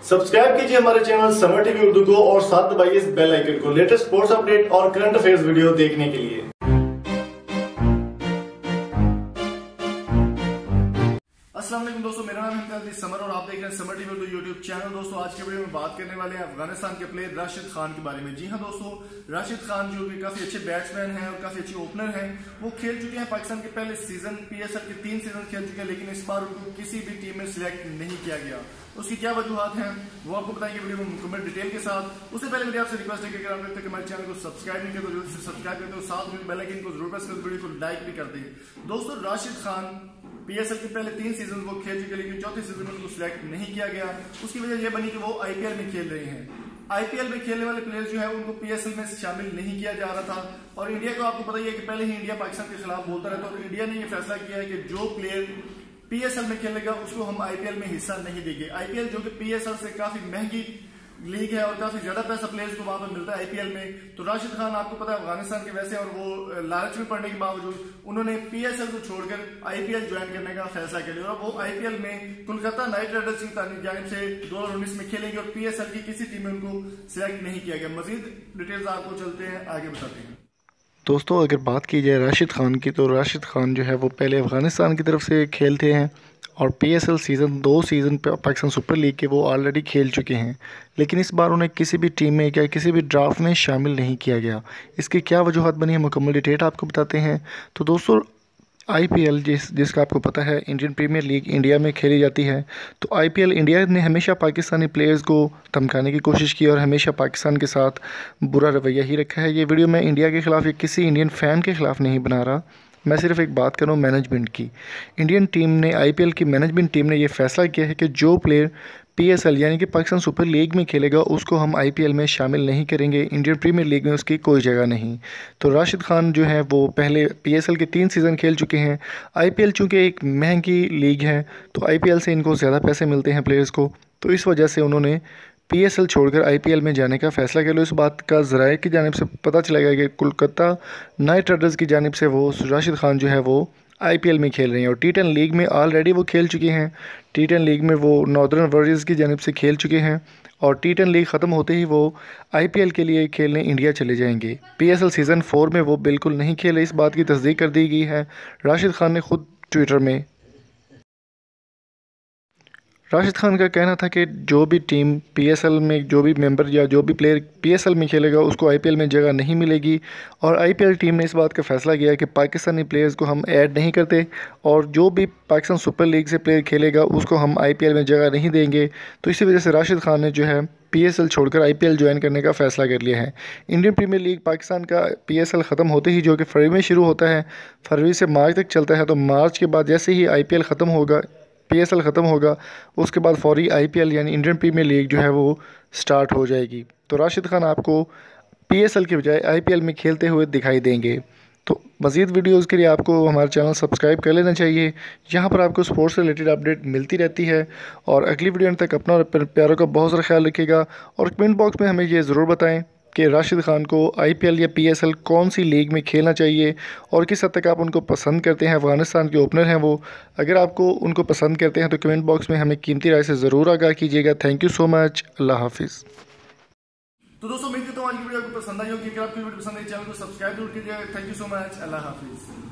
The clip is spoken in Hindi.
सब्सक्राइब कीजिए हमारे चैनल समर टीवी उर्दू को और साथ दबाइए इस बेल आइकन को लेटेस्ट स्पोर्ट्स अपडेट और करंट अफेयर्स वीडियो देखने के लिए। अस्सलाम वालेकुम दोस्तों, मेरा नाम है समर और आप देख रहे हैं summer TV Urdu YouTube channel. दोस्तों आज के वीडियो में बात करने वाले हैं अफगानिस्तान के प्लेयर राशिद खान के बारे में। जी हाँ दोस्तों, राशिद खान जो कि काफी अच्छे बैट्समैन हैं और काफी अच्छे ओपनर हैं, वो खेल चुके हैं पाकिस्तान के पहले सीजन, पीएसएल के 3 सीजन खेल चुके हैं, लेकिन इस बार उनको किसी भी टीम में सिलेक्ट नहीं किया गया। उसकी क्या वजूहत हैं वो आपको बताएंगे वीडियो में मुकम्मल डिटेल के साथ। उससे पहले मेरी आपसे रिक्वेस्ट है कि अगर आप हमारे चैनल को सब्सक्राइब नहीं किया तो जल्दी से सब्सक्राइब कर दो, साथ में बेल आइकन को जरूर प्रेस कर, वीडियो को लाइक भी कर दें। दोस्तों राशिद खान पीएसएल के पहले 3 सीजन वो खेल चुके, लेकिन चौथे सीजन में उनको सिलेक्ट नहीं किया गया। उसकी वजह यह बनी कि वो आईपीएल में खेल रहे हैं। आईपीएल में खेलने वाले प्लेयर्स जो है उनको पीएसएल में शामिल नहीं किया जा रहा था। और इंडिया को आपको पता ही है कि पहले ही इंडिया पाकिस्तान के खिलाफ बोलता रहता है और इंडिया ने यह फैसला किया है कि जो प्लेयर पीएसएल में खेलेगा उसको हम आईपीएल में हिस्सा नहीं देंगे। आईपीएल जो कि पीएसएल से काफी महंगी लीग है और काफी ज्यादा पैसा प्लेयर्स को वहां पर मिलता है आईपीएल में। तो राशिद खान आपको पता है अफगानिस्तान के वैसे और वो लालच में पड़ने के बावजूद उन्होंने पीएसएल को छोड़कर आईपीएल ज्वाइन करने का फैसला कर लिया और वो आईपीएल में कोलकाता नाइट राइडर्स की जानिब से 2019 में खेलेंगे और पीएसएल की किसी टीम में उनको सिलेक्ट नहीं किया गया। मजीद डिटेल्स आपको चलते हैं आगे बताते हैं। दोस्तों अगर बात की जाए राशिद खान की, तो राशिद खान जो है वो पहले अफ़गानिस्तान की तरफ से खेलते हैं और PSL season 2 season Pakistan super league के वो ऑलरेडी खेल चुके हैं, लेकिन इस बार उन्हें किसी भी टीम में या किसी भी ड्राफ्ट में शामिल नहीं किया गया। इसकी क्या वजूहत बनी है मुकम्मल डिटेल आपको बताते हैं। तो दोस्तों आईपीएल जिसका आपको पता है इंडियन प्रीमियर लीग इंडिया में खेली जाती है, तो आईपीएल इंडिया ने हमेशा पाकिस्तानी प्लेयर्स को धमकाने की कोशिश की और हमेशा पाकिस्तान के साथ बुरा रवैया ही रखा है। ये वीडियो मैं इंडिया के ख़िलाफ़ या किसी इंडियन फ़ैन के ख़िलाफ़ नहीं बना रहा, मैं सिर्फ एक बात करूँ मैनेजमेंट की। इंडियन टीम ने आईपीएल की मैनेजमेंट टीम ने यह फ़ैसला किया है कि जो प्लेयर पीएसएल यानी कि पाकिस्तान सुपर लीग में खेलेगा उसको हम आईपीएल में शामिल नहीं करेंगे, इंडियन प्रीमियर लीग में उसकी कोई जगह नहीं। तो राशिद खान जो है वो पहले पीएसएल के 3 सीज़न खेल चुके हैं। आईपीएल चूँकि एक महंगी लीग है तो आईपीएल से इनको ज़्यादा पैसे मिलते हैं प्लेयर्स को, तो इस वजह से उन्होंने पीएसएल छोड़कर आईपीएल में जाने का फ़ैसला कर लो। इस बात का ज़राए की जानिब से पता चलेगा कि कोलकाता नाइट राइडर्स की जानिब से वो राशिद खान जो है वो आईपीएल में खेल रहे हैं और टी10 लीग में ऑलरेडी वो खेल चुके हैं। टी10 लीग में वो नॉर्दर्न वॉरियर्स की जानिब से खेल चुके हैं और टी10 लीग ख़त्म होते ही वो आईपीएल के लिए खेलने इंडिया चले जाएंगे। पीएसएल सीज़न 4 में वो बिल्कुल नहीं खेले, इस बात की तस्दीक कर दी गई है राशिद खान ने खुद ट्विटर में। राशिद खान का कहना था कि जो भी टीम पीएसएल में जो भी मेंबर या जो भी प्लेयर पीएसएल में खेलेगा उसको आईपीएल में जगह नहीं मिलेगी और आईपीएल टीम ने इस बात का फ़ैसला किया कि पाकिस्तानी प्लेयर्स को हम ऐड नहीं करते और जो भी पाकिस्तान सुपर लीग से प्लेयर खेलेगा उसको हम आईपीएल में जगह नहीं देंगे। तो इसी वजह से राशिद खान ने जो है पीएसएल छोड़कर आईपीएल ज्वाइन करने का फ़ैसला कर लिया है। इंडियन प्रीमियर लीग पाकिस्तान का पीएसएल ख़त्म होते ही, जो कि फरवरी में शुरू होता है, फरवरी से मार्च तक चलता है, तो मार्च के बाद जैसे ही आईपीएल ख़त्म होगा, पीएसएल ख़त्म होगा, उसके बाद फौरी आईपीएल यानी इंडियन प्रीमियर लीग जो है वो स्टार्ट हो जाएगी। तो राशिद खान आपको पीएसएल के बजाय आईपीएल में खेलते हुए दिखाई देंगे। तो मज़ीद वीडियोज़ के लिए आपको हमारा चैनल सब्सक्राइब कर लेना चाहिए। यहाँ पर आपको स्पोर्ट्स से रिलेटेड अपडेट मिलती रहती है। और अगली वीडियो तक अपना और प्यारों का बहुत सारा ख्याल रखिएगा और कमेंट बॉक्स में हमें ये ज़रूर बताएं कि राशिद खान को आईपीएल या पीएसएल कौन सी लीग में खेलना चाहिए और किस हद तक आप उनको पसंद करते हैं। अफगानिस्तान के ओपनर हैं वो, अगर आपको उनको पसंद करते हैं तो कमेंट बॉक्स में हमें कीमती राय से ज़रूर आगाह कीजिएगा। थैंक यू सो मच, अल्लाह हाफिज़। तो दोस्तों उम्मीद करता हूँ आज की वीडियो आपको पसंद आई होगी। अगर आपकी वीडियो पसंद आई चैनल को सब्सक्राइब जरूर कीजिएगा। थैंक यू सो मच, अल्लाह हाफिज़।